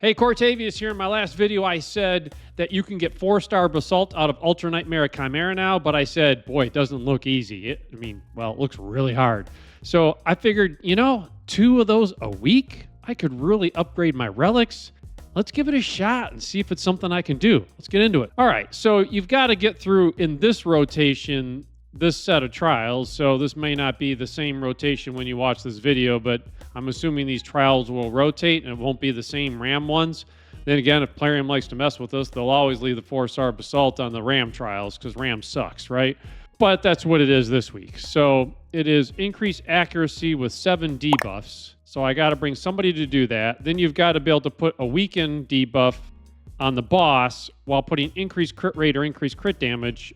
Hey, Cortavius here. In my last video, I said that you can get 4-star Basalt out of Ultra Nightmare Chimera now, but I said, boy, it doesn't look easy. It looks really hard. So I figured, 2 of those a week, I could really upgrade my relics. Let's give it a shot and see if it's something I can do. Let's get into it. All right, so you've got to get through, in this rotation, this set of trials. So this may not be the same rotation when you watch this video, but I'm assuming these trials will rotate and it won't be the same RAM ones. Then again, if Plarium likes to mess with us, they'll always leave the 4-star Basalt on the RAM trials because RAM sucks, right? But that's what it is this week. So it is increased accuracy with 7 debuffs. So I got to bring somebody to do that. Then you've got to be able to put a weaken debuff on the boss while putting increased crit rate or increased crit damage.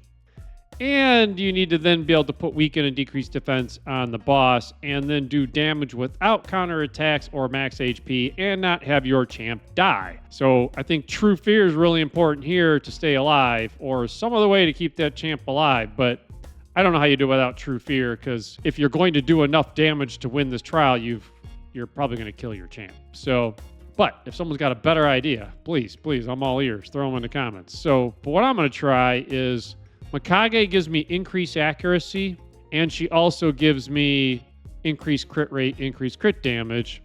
And you need to then be able to put weaken and decreased defense on the boss and then do damage without counterattacks or max HP and not have your champ die. So I think True Fear is really important here to stay alive, or some other way to keep that champ alive. But I don't know how you do it without True Fear, because if you're going to do enough damage to win this trial, you're probably going to kill your champ. So, but if someone's got a better idea, please, I'm all ears. Throw them in the comments. So, but what I'm going to try is Mikage gives me increased accuracy, and she also gives me increased crit rate, increased crit damage.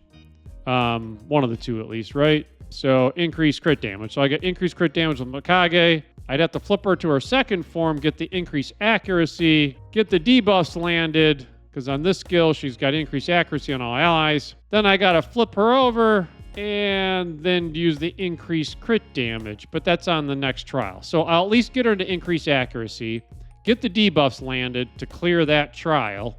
One of the two at least, right? So increased crit damage. So I get increased crit damage with Mikage. I'd have to flip her to her second form, get the increased accuracy, get the debuffs landed, because on this skill, she's got increased accuracy on all allies. Then I got to flip her over and then use the increased crit damage, but that's on the next trial. So I'll at least get her to increase accuracy, get the debuffs landed to clear that trial.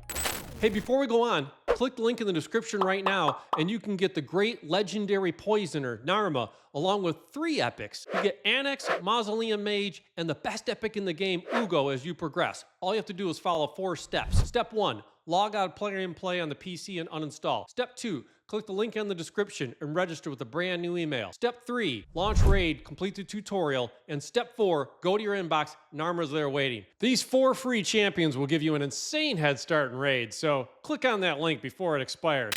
Hey, before we go on, click the link in the description right now and you can get the great legendary poisoner, Narma, along with 3 epics. You get Anax, Mausoleum Mage, and the best epic in the game, Uugo, as you progress. All you have to do is follow 4 steps. Step 1, log out Plarium Play on the PC and uninstall. Step 2, click the link in the description and register with a brand new email. Step 3, launch Raid, complete the tutorial. And Step 4, go to your inbox, Narma's there waiting. These 4 free champions will give you an insane head start in Raid, so click on that link before it expires.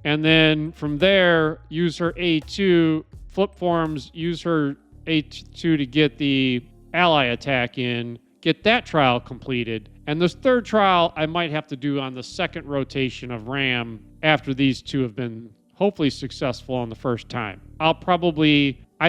And then from there, use her A2, flip forms, use her A2 to get the ally attack in, get that trial completed. And this third trial, I might have to do on the second rotation of RAM after these 2 have been hopefully successful on the first time. I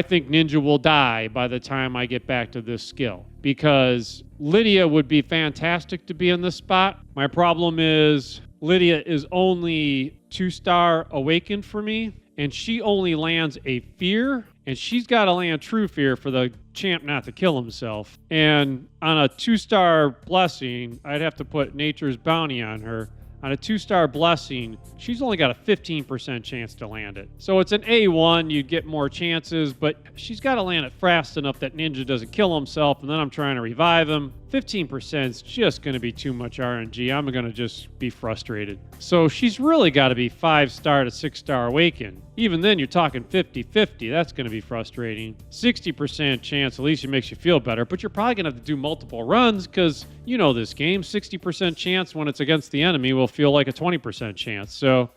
think Ninja will die by the time I get back to this skill, because Lydia would be fantastic to be in this spot. My problem is Lydia is only 2-star awakened for me, and she only lands a fear, and she's got to land True Fear for the champ not to kill himself. And on a 2-star blessing, I'd have to put Nature's Bounty on her. On a 2-star blessing, she's only got a 15% chance to land it. So it's an A1, you'd get more chances, but she's got to land it fast enough that Ninja doesn't kill himself, and then I'm trying to revive him. 15% is just going to be too much RNG. I'm going to just be frustrated. So she's really got to be 5-star to 6-star awakened. Even then, you're talking 50-50. That's going to be frustrating. 60% chance, at least it makes you feel better, but you're probably going to have to do multiple runs because you know this game. 60% chance when it's against the enemy will feel like a 20% chance. So,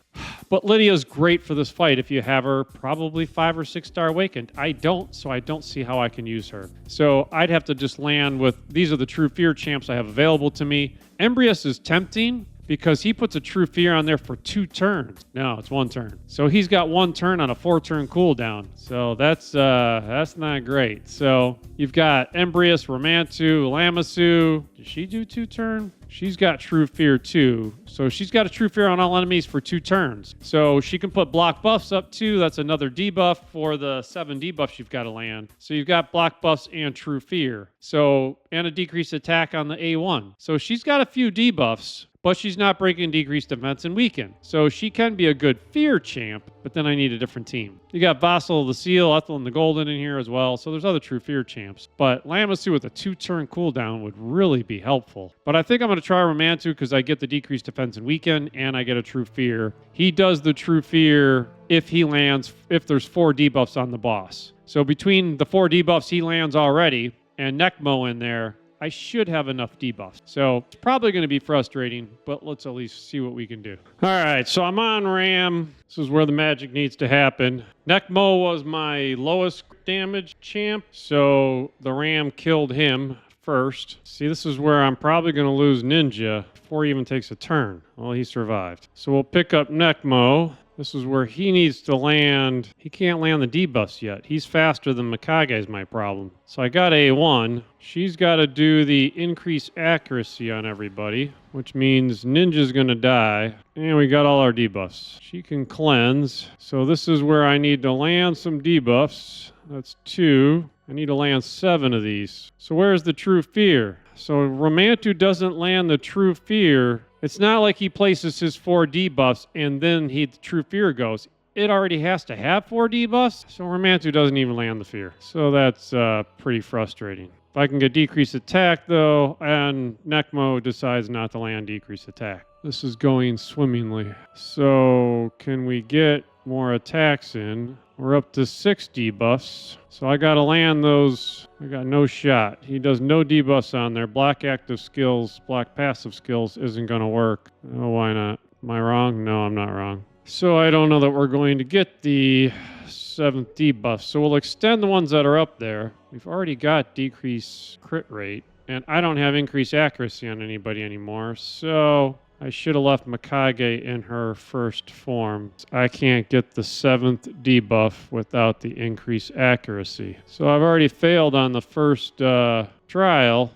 but Lydia's great for this fight if you have her probably 5 or 6-star awakened. I don't, so I don't see how I can use her. So I'd have to just land with, these are the True Fear champs I have available to me. Embrius is tempting because he puts a True Fear on there for 2 turns. No, it's 1 turn. So he's got 1 turn on a 4-turn cooldown. So that's not great. So you've got Embrius, Romantu, Lamasu. Does she do 2 turn? She's got True Fear too. So she's got a True Fear on all enemies for 2 turns. So she can put block buffs up too. That's another debuff for the 7 debuffs you've got to land. So you've got block buffs and True Fear. So, and a decreased attack on the A1. So she's got a few debuffs, but she's not breaking decreased defense and weaken. So she can be a good fear champ, but then I need a different team. You got Basalt the Seal, Ethel and the Golden in here as well. So there's other True Fear champs. But Lamasu with a 2-turn cooldown would really be helpful. But I think I'm going to try Romantu because I get the decreased defense and weaken, and I get a True Fear. He does the True Fear if there's 4 debuffs on the boss. So between the 4 debuffs he lands already, and Necmo in there, I should have enough debuffs. So it's probably going to be frustrating, but let's at least see what we can do. All right, so I'm on Ram. This is where the magic needs to happen. Necmo was my lowest damage champ, so the Ram killed him first. See, this is where I'm probably going to lose Ninja before he even takes a turn. Well, he survived. So we'll pick up Necmo. This is where he needs to land. He can't land the debuffs yet. He's faster than Mikage is my problem. So I got A1. She's got to do the increased accuracy on everybody, which means Ninja's going to die. And we got all our debuffs. She can cleanse. So this is where I need to land some debuffs. That's 2. I need to land 7 of these. So where's the True Fear? So Romantu doesn't land the True Fear. It's not like he places his 4 debuffs and then the True Fear goes. It already has to have 4 debuffs, so Romantu doesn't even land the Fear. So that's pretty frustrating. If I can get decreased attack, though, and Necmo decides not to land decreased attack. This is going swimmingly. So can we get more attacks in? We're up to 6 debuffs. So I got to land those. I got no shot. He does no debuffs on there. Black active skills, black passive skills isn't going to work. Oh, why not? Am I wrong? No, I'm not wrong. So I don't know that we're going to get the 7th debuff. So we'll extend the ones that are up there. We've already got decreased crit rate. And I don't have increased accuracy on anybody anymore. So I should have left Mikage in her first form. I can't get the 7th debuff without the increased accuracy. So I've already failed on the first trial.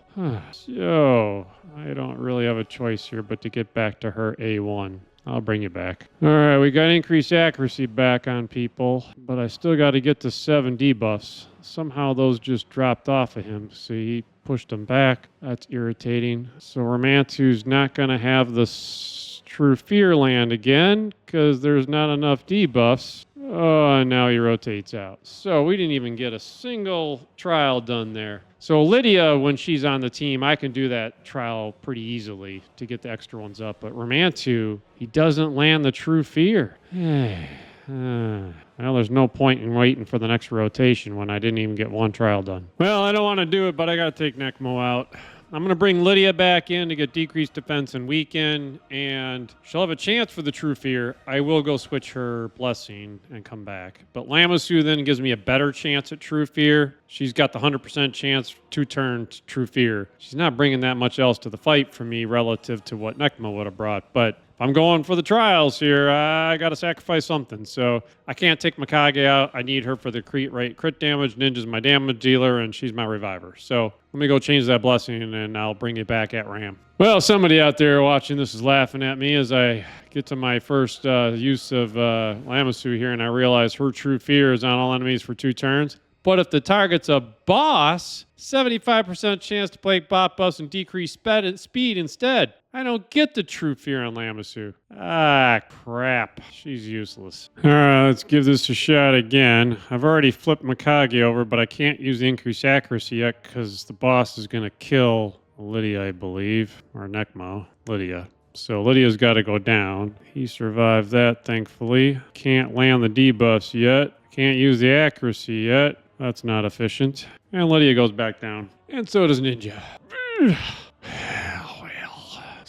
So I don't really have a choice here but to get back to her A1. I'll bring you back. All right, we got increased accuracy back on people, but I still got to get to 7 debuffs. Somehow those just dropped off of him. See, he pushed them back. That's irritating. So Romantu's not going to have the True Fear land again because there's not enough debuffs. Oh, and now he rotates out. So we didn't even get a single trial done there. So Lydia, when she's on the team, I can do that trial pretty easily to get the extra ones up. But Romantu, he doesn't land the True Fear. Well, there's no point in waiting for the next rotation when I didn't even get 1 trial done. Well, I don't want to do it, but I got to take Necmo out. I'm going to bring Lydia back in to get decreased defense and weaken, and she'll have a chance for the True Fear. I will go switch her Blessing and come back. But Lamassu then gives me a better chance at True Fear. She's got the 100% chance 2 turns True Fear. She's not bringing that much else to the fight for me relative to what Necmo would have brought, but if I'm going for the trials here, I got to sacrifice something. So I can't take Mikage out. I need her for the crit damage. Ninja's my damage dealer, and she's my reviver. So let me go change that Blessing, and I'll bring you back at Ram. Well, somebody out there watching this is laughing at me as I get to my first use of Lamassu here, and I realize her True Fear is on all enemies for 2 turns. But if the target's a boss, 75% chance to play bot buffs and decrease speed instead. I don't get the True Fear on Lamassu. Ah, crap. She's useless. All right, let's give this a shot again. I've already flipped Mikage over, but I can't use the increased accuracy yet because the boss is going to kill Lydia, I believe. Or Necmo. Lydia. So Lydia's got to go down. He survived that, thankfully. Can't land the debuffs yet. Can't use the accuracy yet. That's not efficient. And Lydia goes back down. And so does Ninja. Is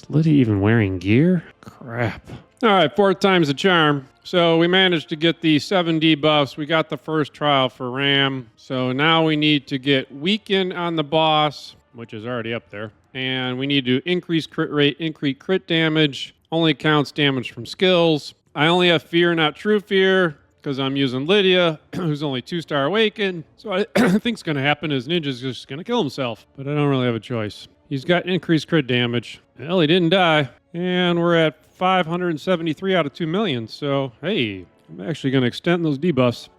Lydia even wearing gear? Crap. All right, 4th time's the charm. So we managed to get the 7 debuffs. We got the first trial for Ram. So now we need to get Weaken on the boss, which is already up there. And we need to increase crit rate, increase crit damage. Only counts damage from skills. I only have Fear, not True Fear, because I'm using Lydia, who's only 2-star awakened. So I think what's going to happen is Ninja's just going to kill himself. But I don't really have a choice. He's got increased crit damage. Well, he didn't die. And we're at 573 out of 2 million. So, hey, I'm actually going to extend those debuffs.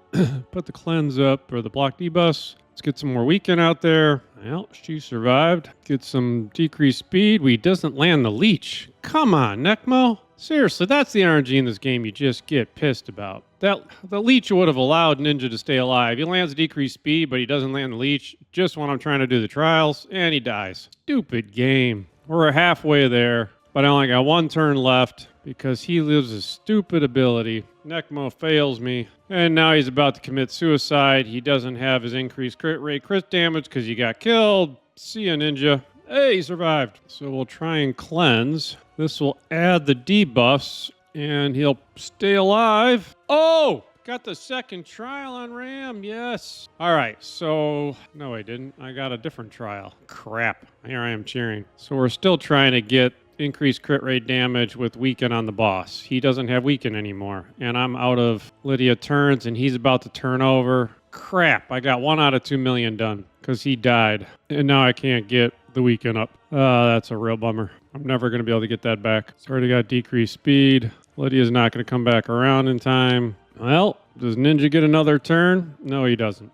Put the cleanse up, or the block debuffs. Let's get some more weaken out there. Well, she survived. Get some decreased speed. We doesn't land the leech. Come on, Necmo. Seriously, that's the RNG in this game you just get pissed about. The leech would have allowed Ninja to stay alive. He lands decreased speed, but he doesn't land the leech just when I'm trying to do the trials, and he dies. Stupid game. We're halfway there, but I only got 1 turn left because he lives a stupid ability. Necmo fails me, and now he's about to commit suicide. He doesn't have his increased crit rate, crit damage because he got killed. See ya, Ninja. Hey, he survived. So we'll try and cleanse. This will add the debuffs, and he'll stay alive. Oh! Got the second trial on Ram, yes. All right, so, no I didn't. I got a different trial. Crap, here I am cheering. So we're still trying to get increased crit rate damage with weaken on the boss. He doesn't have weaken anymore, and I'm out of Lydia turns, and he's about to turn over. Crap, I got 1 out of 2 million done, because he died, and now I can't get the weaken up. That's a real bummer. I'm never going to be able to get that back. It's already got decreased speed. Lydia's not going to come back around in time. Well, does Ninja get another turn? No, he doesn't.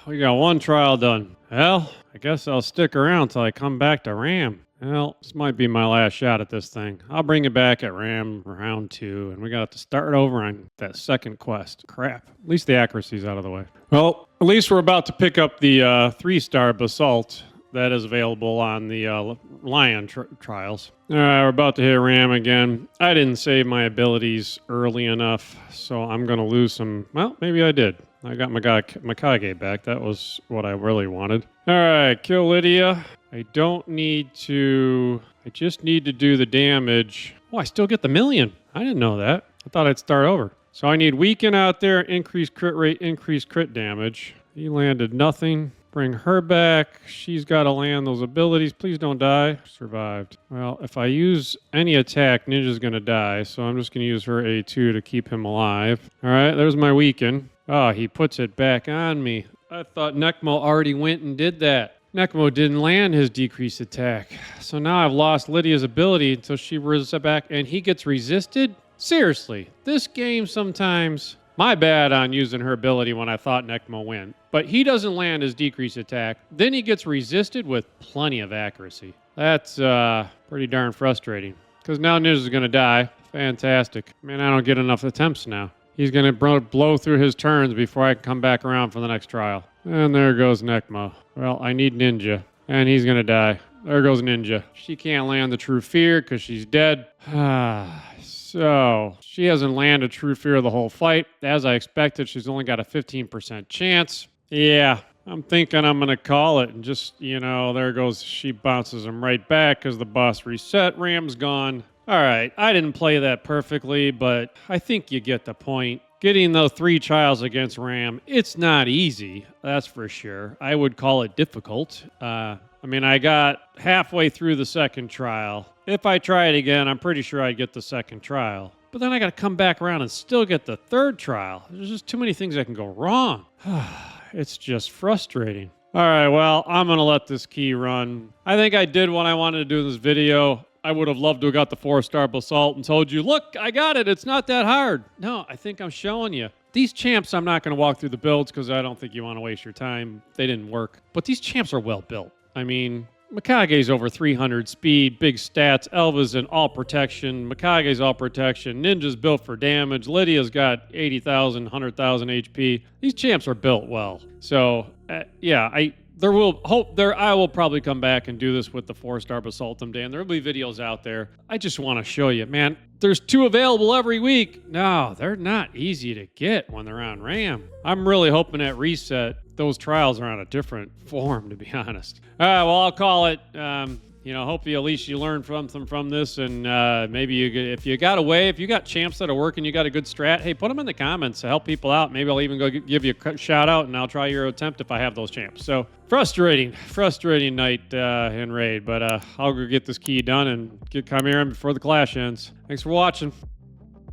We got 1 trial done. Well, I guess I'll stick around till I come back to Ram. Well, this might be my last shot at this thing. I'll bring it back at Ram round 2, and we got to start over on that second quest. Crap. At least the accuracy's out of the way. Well, at least we're about to pick up the 3-star Basalt that is available on the Lion trials. All right, we're about to hit Ram again. I didn't save my abilities early enough, so I'm going to lose some. Well, maybe I did. I got Mikage back. That was what I really wanted. All right, kill Lydia. I don't need to. I just need to do the damage. Oh, I still get the million. I didn't know that. I thought I'd start over. So I need weaken out there, increase crit rate, increase crit damage. He landed nothing. Bring her back. She's got to land those abilities. Please don't die. Survived. Well, if I use any attack, Ninja's going to die, so I'm just going to use her A2 to keep him alive. All right, there's my weaken. Oh, he puts it back on me. I thought Necmo already went and did that. Necmo didn't land his decreased attack. So now I've lost Lydia's ability until she rises back, and he gets resisted? Seriously, this game sometimes... My bad on using her ability when I thought Necmo went. But he doesn't land his decreased attack. Then he gets resisted with plenty of accuracy. That's pretty darn frustrating. Because now Ninja's going to die. Fantastic. Man, I don't get enough attempts now. He's going to blow through his turns before I can come back around for the next trial. And there goes Necmo. Well, I need Ninja. And he's going to die. There goes Ninja. She can't land the True Fear because she's dead. So, she hasn't landed True Fear the whole fight. As I expected, she's only got a 15% chance. Yeah, I'm thinking I'm going to call it. And just, there goes, she bounces him right back because the boss reset. Ram's gone. All right, I didn't play that perfectly, but I think you get the point. Getting those 3 trials against Ram, it's not easy, that's for sure. I would call it difficult. I got halfway through the second trial. If I try it again, I'm pretty sure I'd get the second trial. But then I got to come back around and still get the third trial. There's just too many things that can go wrong. It's just frustrating. All right, well, I'm going to let this key run. I think I did what I wanted to do in this video. I would have loved to have got the 4-star Basalt and told you, look, I got it. It's not that hard. No, I think I'm showing you. These champs, I'm not going to walk through the builds because I don't think you want to waste your time. They didn't work. But these champs are well built. Mikage's over 300 speed, big stats. Elva's in all protection. Mikage's all protection. Ninja's built for damage. Lydia's got 80,000, 100,000 HP. These champs are built well. So, I will probably come back and do this with the 4-star Basalt someday, and there'll be videos out there. I just want to show you, man, there's 2 available every week. No, they're not easy to get when they're on RAM. I'm really hoping at reset, those trials are on a different form, to be honest. All right, well, I'll call it. Hopefully at least you learn from this, and maybe if you got champs that are working, you got a good strat, hey, put them in the comments to help people out. Maybe I'll even go give you a shout out, and I'll try your attempt if I have those champs. So frustrating night in raid, but I'll go get this key done and get Chimera before the clash ends. Thanks for watching.